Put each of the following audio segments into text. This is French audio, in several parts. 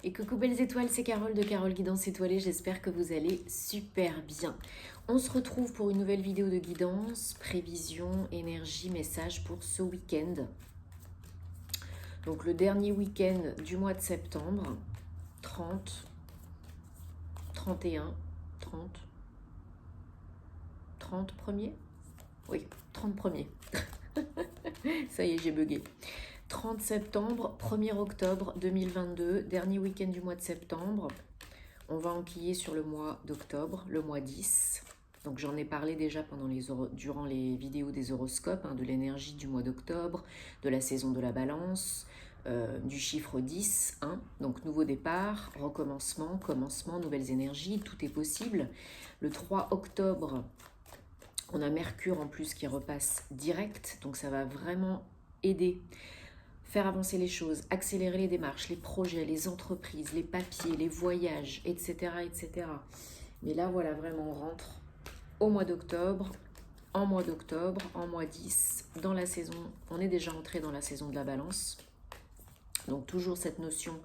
Et coucou belles étoiles, c'est Carole de Carole Guidance Étoilée, j'espère que vous allez super bien. On se retrouve pour une nouvelle vidéo de guidance, prévision, énergie, message pour ce week-end. Donc le dernier week-end du mois de septembre, 30, 31, 30, 30 premier. Oui, 30 premier. Ça y est, j'ai bugué. 30 septembre, 1er octobre 2022, dernier week-end du mois de septembre. On va enquiller sur le mois d'octobre, le mois 10. Donc j'en ai parlé déjà durant les vidéos des horoscopes, de l'énergie du mois d'octobre, de la saison de la balance, du chiffre 10. Donc nouveau départ, recommencement, commencement, nouvelles énergies, tout est possible. Le 3 octobre, on a Mercure en plus qui repasse direct, donc ça va vraiment aider. Faire avancer les choses, accélérer les démarches, les projets, les entreprises, les papiers, les voyages, etc. etc. Mais là, voilà, vraiment, on rentre au mois d'octobre, en mois 10, dans la saison, on est déjà entré dans la saison de la balance. Donc toujours cette notion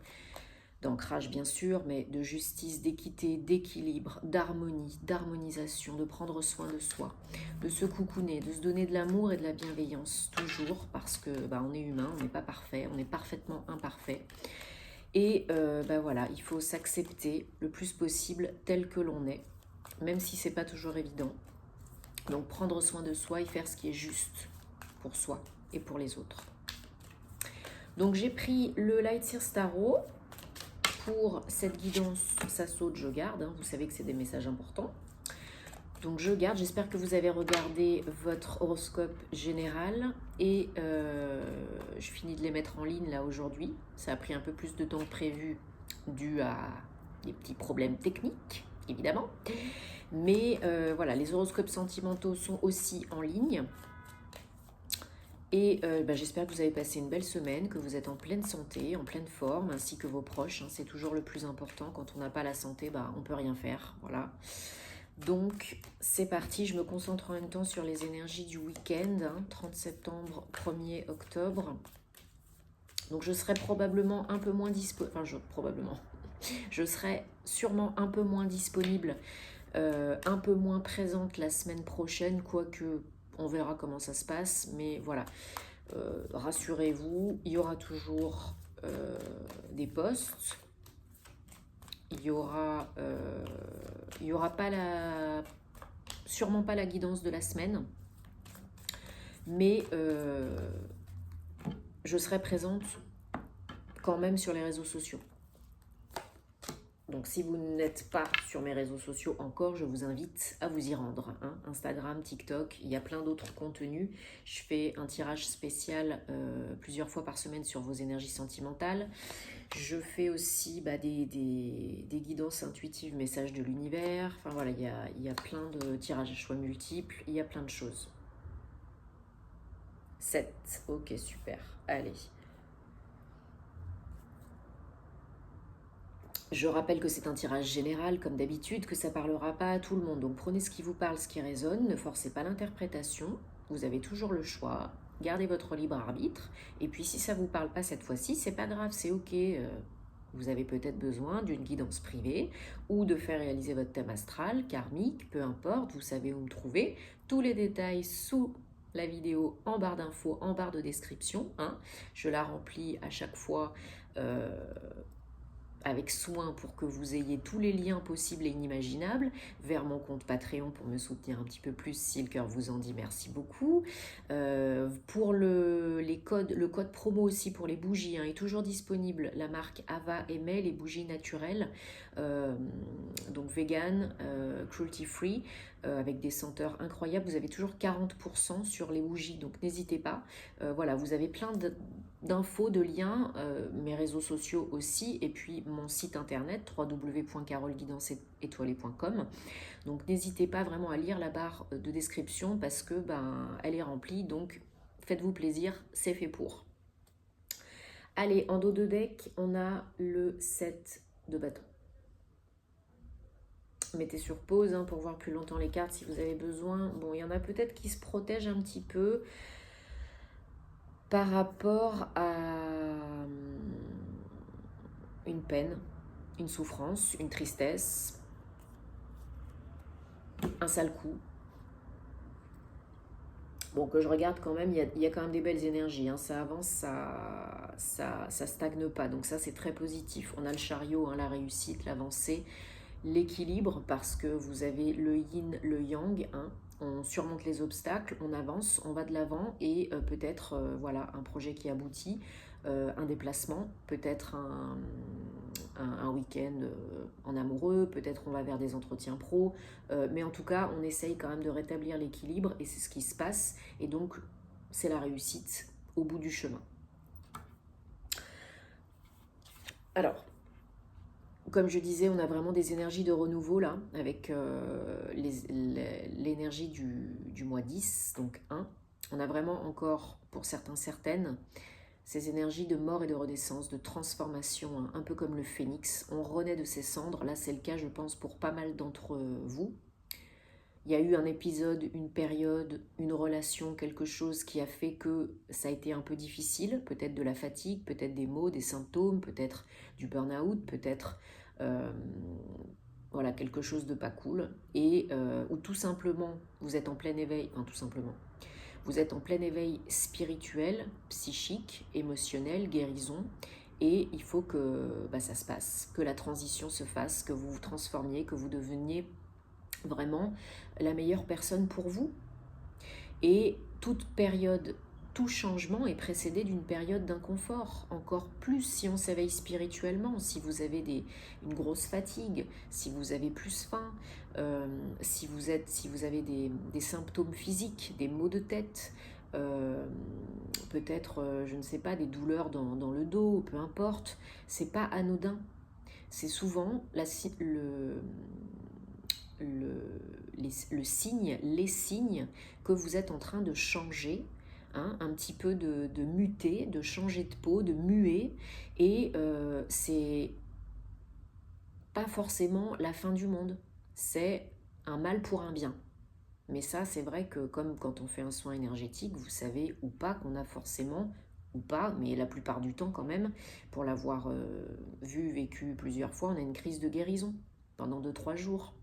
d'ancrage bien sûr, mais de justice, d'équité, d'équilibre, d'harmonie, d'harmonisation, de prendre soin de soi, de se coucouner, de se donner de l'amour et de la bienveillance, toujours, parce que on est humain, on n'est pas parfait, on est parfaitement imparfait. Et voilà, il faut s'accepter le plus possible tel que l'on est, même si c'est pas toujours évident. Donc prendre soin de soi et faire ce qui est juste pour soi et pour les autres. Donc j'ai pris le Light Seer Tarot. Pour cette guidance, ça saute, je garde. Vous savez que c'est des messages importants. Donc je garde. J'espère que vous avez regardé votre horoscope général. Et je finis de les mettre en ligne là aujourd'hui. Ça a pris un peu plus de temps que prévu dû à des petits problèmes techniques, évidemment. Mais voilà, les horoscopes sentimentaux sont aussi en ligne. Et j'espère que vous avez passé une belle semaine, que vous êtes en pleine santé, en pleine forme, ainsi que vos proches. C'est toujours le plus important. Quand on n'a pas la santé, on ne peut rien faire. Voilà. Donc, c'est parti. Je me concentre en même temps sur les énergies du week-end, 30 septembre, 1er octobre. Donc, je serai probablement un peu moins disponible. Je serai sûrement un peu moins disponible, un peu moins présente la semaine prochaine, quoique... On verra comment ça se passe, mais voilà. Rassurez-vous, il y aura toujours des posts. Il y aura pas sûrement pas la guidance de la semaine, mais je serai présente quand même sur les réseaux sociaux. Donc si vous n'êtes pas sur mes réseaux sociaux encore, je vous invite à vous y rendre. Instagram, TikTok, il y a plein d'autres contenus. Je fais un tirage spécial plusieurs fois par semaine sur vos énergies sentimentales. Je fais aussi des guidances intuitives, messages de l'univers. Enfin voilà, il y a plein de tirages à choix multiples, il y a plein de choses. 7, ok, super, allez. Je rappelle que c'est un tirage général, comme d'habitude, que ça ne parlera pas à tout le monde. Donc prenez ce qui vous parle, ce qui résonne, ne forcez pas l'interprétation. Vous avez toujours le choix. Gardez votre libre arbitre. Et puis si ça ne vous parle pas cette fois-ci, c'est pas grave, c'est ok. Vous avez peut-être besoin d'une guidance privée ou de faire réaliser votre thème astral, karmique, peu importe, vous savez où me trouver. Tous les détails sous la vidéo en barre d'infos, en barre de description. Je la remplis à chaque fois avec soin pour que vous ayez tous les liens possibles et inimaginables vers mon compte Patreon pour me soutenir un petit peu plus si le cœur vous en dit, merci beaucoup. Pour le code promo aussi pour les bougies est toujours disponible, la marque Ava et May, les bougies naturelles, donc vegan, cruelty free, avec des senteurs incroyables. Vous avez toujours 40% sur les bougies, donc n'hésitez pas. Voilà, vous avez plein d'infos, de liens, mes réseaux sociaux aussi, et puis mon site internet www.caroleguidanceétoilée.com. Donc n'hésitez pas vraiment à lire la barre de description parce que elle est remplie, donc faites-vous plaisir, c'est fait pour. Allez, en dos de deck, on a le 7 de bâton. Mettez sur pause pour voir plus longtemps les cartes si vous avez besoin. Bon, il y en a peut-être qui se protègent un petit peu par rapport à une peine, une souffrance, une tristesse, un sale coup. Bon, que je regarde quand même, il y a quand même des belles énergies, hein. Ça avance, ça stagne pas, donc ça c'est très positif. On a le chariot, hein, la réussite, l'avancée, l'équilibre, parce que vous avez le yin, le yang, hein. On surmonte les obstacles, on avance, on va de l'avant et peut-être voilà, un projet qui aboutit, un déplacement, peut-être un week-end en amoureux, peut-être on va vers des entretiens pro, mais en tout cas on essaye quand même de rétablir l'équilibre et c'est ce qui se passe et donc c'est la réussite au bout du chemin. Alors, comme je disais, on a vraiment des énergies de renouveau là, avec l'énergie du mois 10, donc 1. On a vraiment encore, pour certains, certaines, ces énergies de mort et de renaissance, de transformation, hein, un peu comme le phénix. On renaît de ses cendres, là c'est le cas je pense pour pas mal d'entre vous. Il y a eu un épisode, une période, une relation, quelque chose qui a fait que ça a été un peu difficile, peut-être de la fatigue, peut-être des maux, des symptômes, peut-être du burn-out, peut-être voilà, quelque chose de pas cool, et ou tout simplement vous êtes en plein éveil, enfin tout simplement, vous êtes en plein éveil spirituel, psychique, émotionnel, guérison, et il faut que ça se passe, que la transition se fasse, que vous vous transformiez, que vous deveniez vraiment la meilleure personne pour vous. Et toute période, tout changement est précédé d'une période d'inconfort, encore plus si on s'éveille spirituellement, si vous avez une grosse fatigue, si vous avez plus faim, si vous avez des symptômes physiques, des maux de tête, peut-être, je ne sais pas, des douleurs dans le dos, peu importe, c'est pas anodin. C'est souvent le signe, les signes que vous êtes en train de changer, hein, un petit peu de muter, de changer de peau, de muer, et c'est pas forcément la fin du monde, c'est un mal pour un bien. Mais ça, c'est vrai que comme quand on fait un soin énergétique, vous savez ou pas qu'on a forcément, ou pas, mais la plupart du temps quand même, pour l'avoir vécu plusieurs fois, on a une crise de guérison pendant 2-3 jours.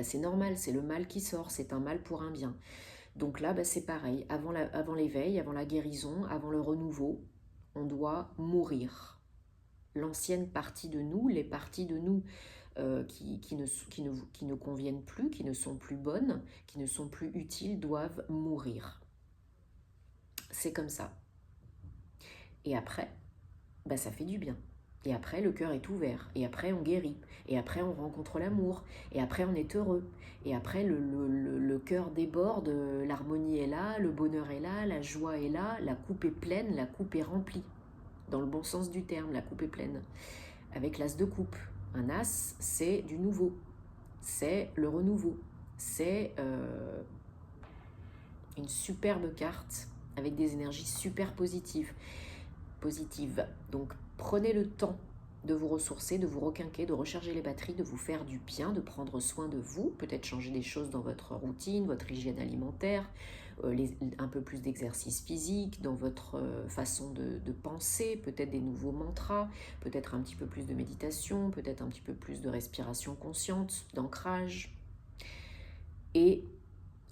C'est normal, c'est le mal qui sort, c'est un mal pour un bien. Donc là, c'est pareil, avant l'éveil, avant la guérison, avant le renouveau, on doit mourir. L'ancienne partie de nous, les parties de nous qui ne conviennent plus, qui ne sont plus bonnes, qui ne sont plus utiles, doivent mourir. C'est comme ça. Et après, ça fait du bien. Et après, le cœur est ouvert. Et après, on guérit. Et après, on rencontre l'amour. Et après, on est heureux. Et après, le cœur déborde, l'harmonie est là, le bonheur est là, la joie est là, la coupe est pleine, la coupe est remplie. Dans le bon sens du terme, la coupe est pleine. Avec l'as de coupe. Un as, c'est du nouveau. C'est le renouveau. C'est une superbe carte avec des énergies super positives. Donc, prenez le temps de vous ressourcer, de vous requinquer, de recharger les batteries, de vous faire du bien, de prendre soin de vous, peut-être changer des choses dans votre routine, votre hygiène alimentaire, un peu plus d'exercice physique, dans votre façon de penser, peut-être des nouveaux mantras, peut-être un petit peu plus de méditation, peut-être un petit peu plus de respiration consciente, d'ancrage. Et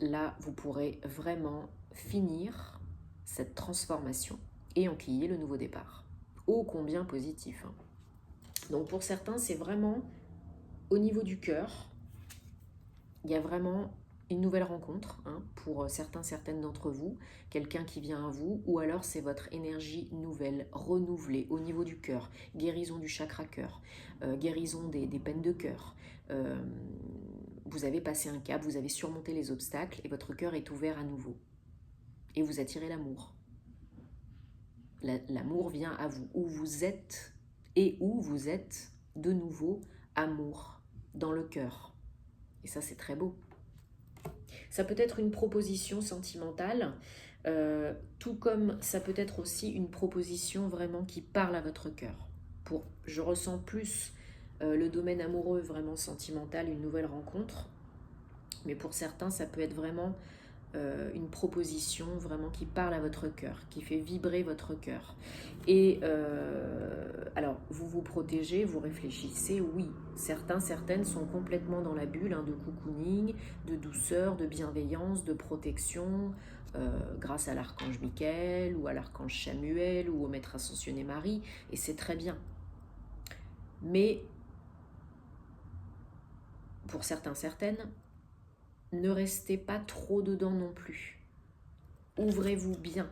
là, vous pourrez vraiment finir cette transformation et enquiller le nouveau départ. Ô combien positif, hein. Donc pour certains, c'est vraiment au niveau du cœur, il y a vraiment une nouvelle rencontre, hein, pour certaines d'entre vous, quelqu'un qui vient à vous, ou alors c'est votre énergie nouvelle, renouvelée au niveau du cœur, guérison du chakra cœur, guérison des peines de cœur. Vous avez passé un cap, vous avez surmonté les obstacles et votre cœur est ouvert à nouveau. Et vous attirez l'amour. L'amour vient à vous, où vous êtes et où vous êtes de nouveau amour dans le cœur. Et ça, c'est très beau. Ça peut être une proposition sentimentale, tout comme ça peut être aussi une proposition vraiment qui parle à votre cœur. Je ressens plus le domaine amoureux, vraiment sentimental, une nouvelle rencontre. Mais pour certains, ça peut être vraiment une proposition vraiment qui parle à votre cœur, qui fait vibrer votre cœur. Et alors, vous vous protéger, vous réfléchissez, oui. Certaines sont complètement dans la bulle de cocooning, de douceur, de bienveillance, de protection, grâce à l'archange Michael ou à l'archange Samuel ou au maître ascensionné Marie, et c'est très bien. Mais pour certaines, ne restez pas trop dedans non plus. Ouvrez-vous bien.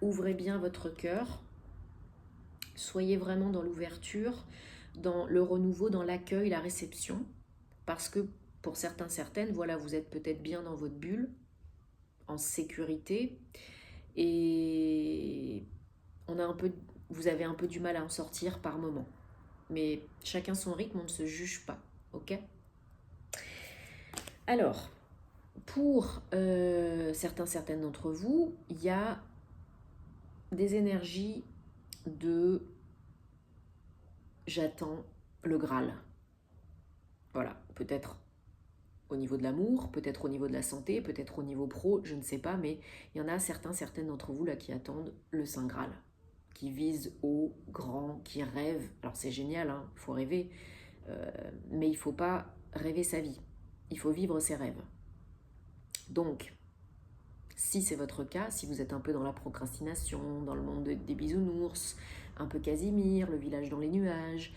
Ouvrez bien votre cœur. Soyez vraiment dans l'ouverture, dans le renouveau, dans l'accueil, la réception. Parce que pour certaines, voilà, vous êtes peut-être bien dans votre bulle, en sécurité. Et vous avez un peu du mal à en sortir par moment. Mais chacun son rythme, on ne se juge pas. Ok ? Alors, pour certaines d'entre vous, il y a des énergies de j'attends le Graal. Voilà, peut-être au niveau de l'amour, peut-être au niveau de la santé, peut-être au niveau pro, je ne sais pas, mais il y en a certaines d'entre vous là qui attendent le Saint Graal, qui visent haut, grand, qui rêvent. Alors c'est génial, il faut rêver, mais il ne faut pas rêver sa vie, il faut vivre ses rêves. Donc, si c'est votre cas, si vous êtes un peu dans la procrastination, dans le monde des bisounours, un peu Casimir, le village dans les nuages,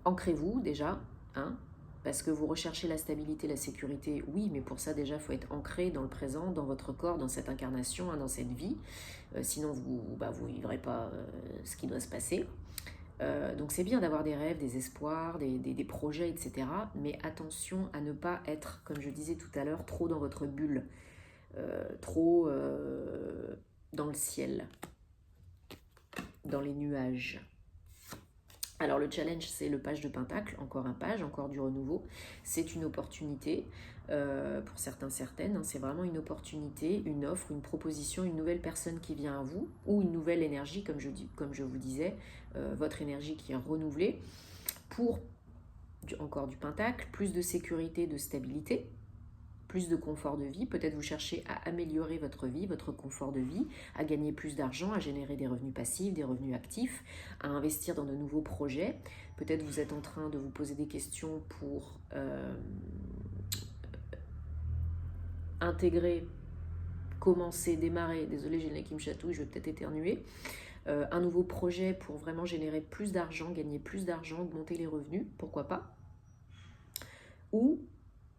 ancrez-vous déjà, parce que vous recherchez la stabilité, la sécurité, oui, mais pour ça déjà, il faut être ancré dans le présent, dans votre corps, dans cette incarnation, dans cette vie, sinon vous ne vivrez pas ce qui doit se passer. Donc c'est bien d'avoir des rêves, des espoirs, des projets, etc. Mais attention à ne pas être, comme je disais tout à l'heure, trop dans votre bulle. Trop dans le ciel, dans les nuages. Alors le challenge, c'est le page de Pentacle, encore un page, encore du renouveau. C'est une opportunité pour certaines, c'est vraiment une opportunité, une offre, une proposition, une nouvelle personne qui vient à vous, ou une nouvelle énergie, comme je vous disais, votre énergie qui est renouvelée, pour encore du Pentacle, plus de sécurité, de stabilité, plus de confort de vie, peut-être vous cherchez à améliorer votre vie, votre confort de vie, à gagner plus d'argent, à générer des revenus passifs, des revenus actifs, à investir dans de nouveaux projets. Peut-être vous êtes en train de vous poser des questions pour intégrer, commencer, démarrer, désolé j'ai le nez qui me chatouille, je vais peut-être éternuer, un nouveau projet pour vraiment générer plus d'argent, gagner plus d'argent, augmenter les revenus, pourquoi pas. Ou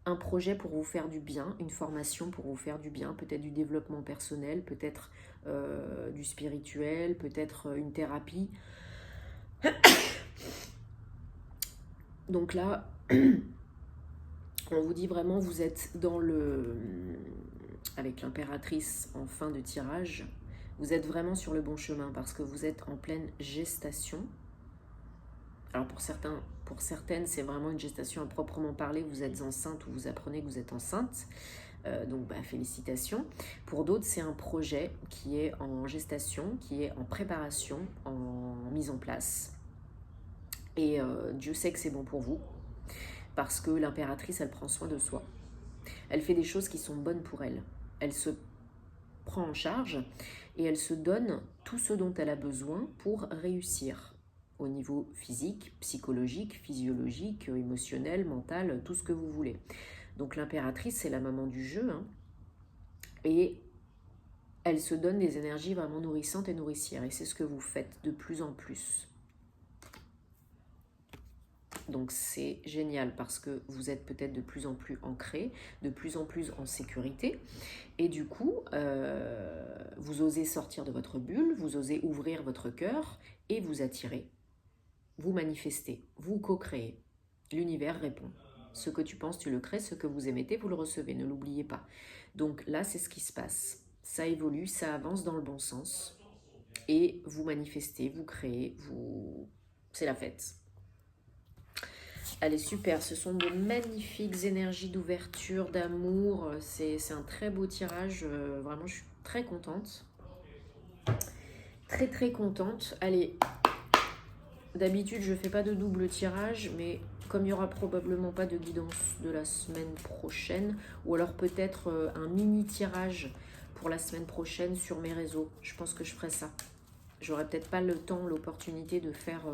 un projet pour vous faire du bien, une formation pour vous faire du bien, peut-être du développement personnel, peut-être du spirituel, peut-être une thérapie. Donc là, on vous dit vraiment, vous êtes dans avec l'impératrice en fin de tirage, vous êtes vraiment sur le bon chemin parce que vous êtes en pleine gestation. Alors pour certaines, c'est vraiment une gestation à proprement parler, vous êtes enceinte ou vous apprenez que vous êtes enceinte, donc félicitations. Pour d'autres, c'est un projet qui est en gestation, qui est en préparation, en mise en place. Et Dieu sait que c'est bon pour vous, parce que l'impératrice, elle prend soin de soi. Elle fait des choses qui sont bonnes pour elle. Elle se prend en charge et elle se donne tout ce dont elle a besoin pour réussir. Au niveau physique, psychologique, physiologique, émotionnel, mental, tout ce que vous voulez. Donc l'impératrice, c'est la maman du jeu, et elle se donne des énergies vraiment nourrissantes et nourricières, et c'est ce que vous faites de plus en plus. Donc c'est génial parce que vous êtes peut-être de plus en plus ancré, de plus en plus en sécurité, et du coup, vous osez sortir de votre bulle, vous osez ouvrir votre cœur et vous attirer. Vous manifestez, vous co-créez. L'univers répond. Ce que tu penses, tu le crées. Ce que vous émettez, vous le recevez. Ne l'oubliez pas. Donc là, c'est ce qui se passe. Ça évolue, ça avance dans le bon sens. Et vous manifestez, vous créez, c'est la fête. Allez, super. Ce sont de magnifiques énergies d'ouverture, d'amour. C'est un très beau tirage. Vraiment, je suis très contente. Très, très contente. Allez. D'habitude, je ne fais pas de double tirage, mais comme il n'y aura probablement pas de guidance de la semaine prochaine, ou alors peut-être un mini tirage pour la semaine prochaine sur mes réseaux, je pense que je ferai ça. j'aurai peut-être pas le temps, l'opportunité de faire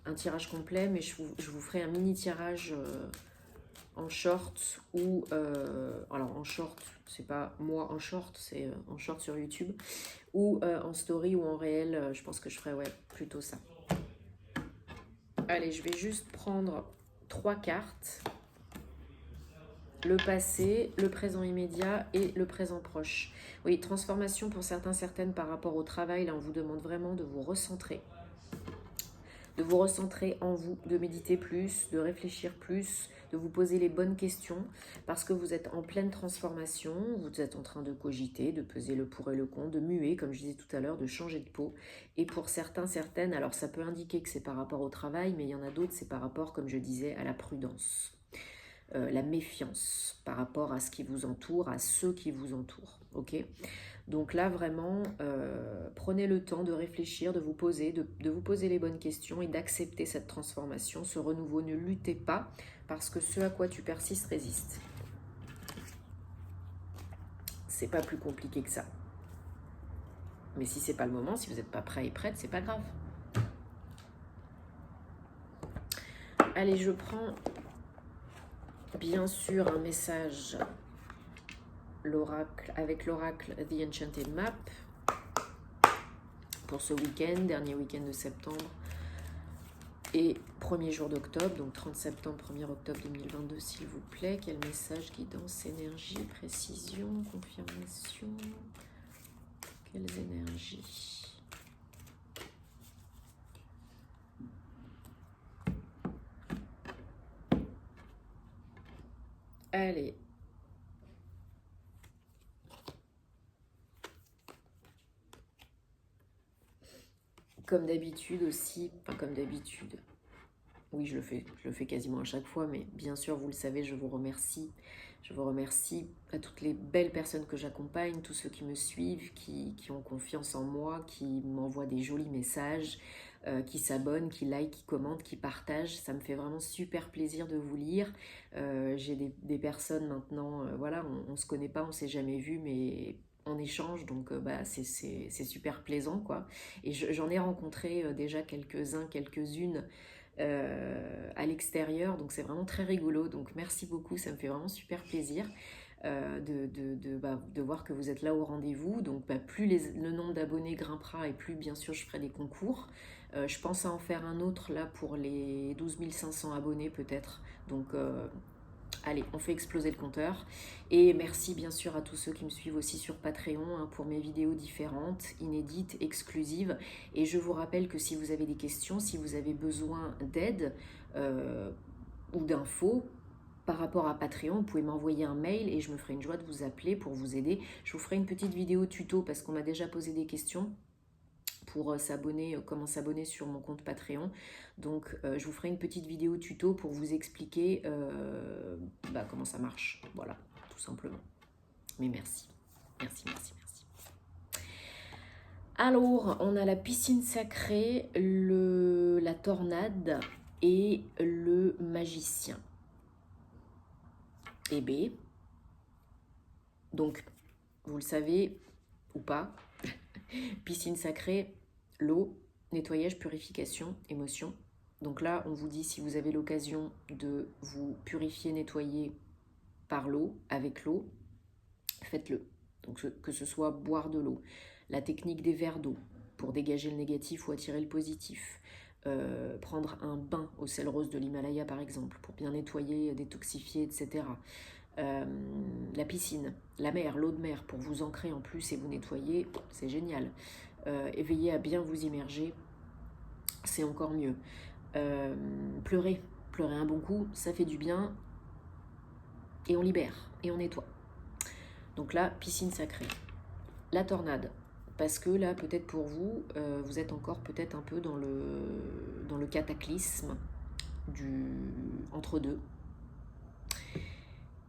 un tirage complet, mais je vous ferai un mini tirage en short ou alors en short, c'est pas moi en short, c'est en short sur YouTube ou en story ou en réel. Je pense que je ferai plutôt ça. Allez, je vais juste prendre 3 cartes. Le passé, le présent immédiat et le présent proche. Oui, transformation pour certains, certaines par rapport au travail. Là, on vous demande vraiment de vous recentrer. De vous recentrer en vous, de méditer plus, de réfléchir plus, de vous poser les bonnes questions parce que vous êtes en pleine transformation, vous êtes en train de cogiter, de peser le pour et le contre, de muer, comme je disais tout à l'heure, de changer de peau. Et pour certains, certaines, alors ça peut indiquer que c'est par rapport au travail, mais il y en a d'autres, c'est par rapport, comme je disais, à la prudence. La méfiance par rapport à ce qui vous entoure, à ceux qui vous entourent. Ok ? Donc là, vraiment, prenez le temps de réfléchir, de vous poser les bonnes questions et d'accepter cette transformation, ce renouveau. Ne luttez pas, parce que ce à quoi tu persistes résiste. C'est pas plus compliqué que ça. Mais si c'est pas le moment, si vous n'êtes pas prêt et prête, c'est pas grave. Allez, je prends bien sûr un message avec l'oracle The Enchanted Map pour ce week-end, dernier week-end de septembre et premier jour d'octobre, donc 30 septembre, 1er octobre 2022, s'il vous plaît. Quel message, guidance, énergie, précision, confirmation, quelles énergies? Allez. Comme d'habitude aussi, enfin comme d'habitude, oui je le fais quasiment à chaque fois, mais bien sûr vous le savez, je vous remercie. Je vous remercie à toutes les belles personnes que j'accompagne, tous ceux qui me suivent, qui ont confiance en moi, qui m'envoient des jolis messages, qui s'abonnent, qui like, qui commentent, qui partagent. Ça me fait vraiment super plaisir de vous lire. J'ai des personnes maintenant, voilà, on se connaît pas, on s'est jamais vu, mais on échange, donc c'est super plaisant, quoi. Et j'en ai rencontré déjà quelques-uns, quelques-unes à l'extérieur, donc c'est vraiment très rigolo. Donc merci beaucoup, ça me fait vraiment super plaisir de voir que vous êtes là au rendez-vous. Donc plus le nombre d'abonnés grimpera et plus bien sûr je ferai des concours. Je pense à en faire un autre là pour les 12 500 abonnés peut-être. Donc allez, on fait exploser le compteur. Et merci bien sûr à tous ceux qui me suivent aussi sur Patreon pour mes vidéos différentes, inédites, exclusives. Et je vous rappelle que si vous avez des questions, si vous avez besoin d'aide ou d'infos par rapport à Patreon, vous pouvez m'envoyer un mail et je me ferai une joie de vous appeler pour vous aider. Je vous ferai une petite vidéo tuto parce qu'on m'a déjà posé des questions pour s'abonner, comment s'abonner sur mon compte Patreon. Donc je vous ferai une petite vidéo tuto pour vous expliquer comment ça marche. Voilà, tout simplement. Mais merci. Merci, merci, merci. Alors, on a la piscine sacrée, la tornade et le magicien. Et B. Donc, vous le savez ou pas, piscine sacrée, l'eau, nettoyage, purification, émotion. Donc là, on vous dit si vous avez l'occasion de vous purifier, nettoyer par l'eau, avec l'eau, faites-le. Donc que ce soit boire de l'eau, la technique des verres d'eau pour dégager le négatif ou attirer le positif, prendre un bain au sel rose de l'Himalaya par exemple pour bien nettoyer, détoxifier, etc. La piscine, la mer, l'eau de mer pour vous ancrer en plus et vous nettoyer, c'est génial. Et veillez à bien vous immerger, c'est encore mieux. Pleurer un bon coup, ça fait du bien et on libère et on nettoie. Donc là, piscine sacrée. La tornade, parce que là, peut-être pour vous, vous êtes encore peut-être un peu dans le cataclysme du entre-deux.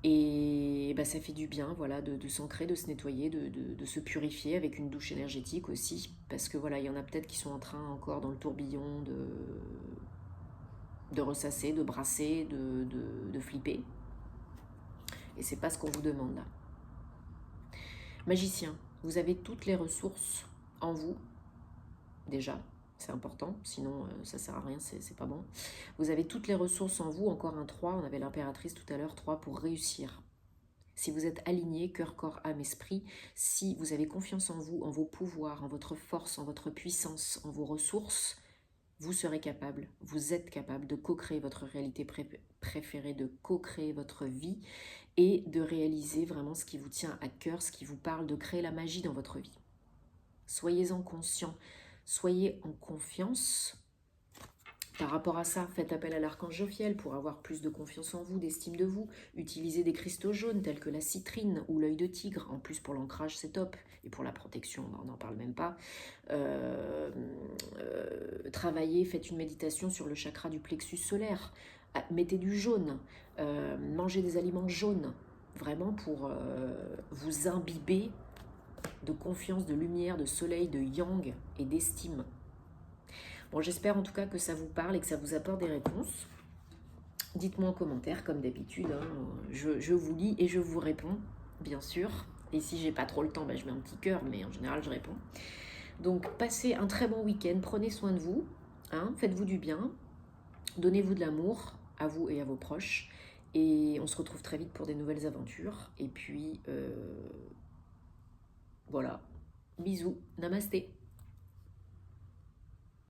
Et ça fait du bien, voilà, de s'ancrer, de se nettoyer, de se purifier avec une douche énergétique aussi, parce que voilà, il y en a peut-être qui sont en train encore dans le tourbillon de ressasser, de brasser, de flipper. Et c'est pas ce qu'on vous demande là. Magicien, vous avez toutes les ressources en vous déjà. C'est important, sinon ça sert à rien, c'est pas bon. Vous avez toutes les ressources en vous, encore un 3, on avait l'impératrice tout à l'heure, 3 pour réussir. Si vous êtes aligné, cœur, corps, âme, esprit, si vous avez confiance en vous, en vos pouvoirs, en votre force, en votre puissance, en vos ressources, vous serez capable, vous êtes capable de co-créer votre réalité préférée, de co-créer votre vie et de réaliser vraiment ce qui vous tient à cœur, ce qui vous parle, de créer la magie dans votre vie. Soyez-en conscient, soyez en confiance. Par rapport à ça, faites appel à l'archange Jophiel pour avoir plus de confiance en vous, d'estime de vous. Utilisez des cristaux jaunes tels que la citrine ou l'œil de tigre. En plus, pour l'ancrage, c'est top. Et pour la protection, on n'en parle même pas. Travaillez, faites une méditation sur le chakra du plexus solaire. Mettez du jaune. Mangez des aliments jaunes. Vraiment pour vous imbiber de confiance, de lumière, de soleil, de yang et d'estime. Bon, j'espère en tout cas que ça vous parle et que ça vous apporte des réponses. Dites-moi en commentaire, comme d'habitude. Hein, je vous lis et je vous réponds, bien sûr. Et si j'ai pas trop le temps, je mets un petit cœur, mais en général, je réponds. Donc, passez un très bon week-end. Prenez soin de vous. Hein, faites-vous du bien. Donnez-vous de l'amour à vous et à vos proches. Et on se retrouve très vite pour des nouvelles aventures. Et puis, voilà. Bisous. Namasté.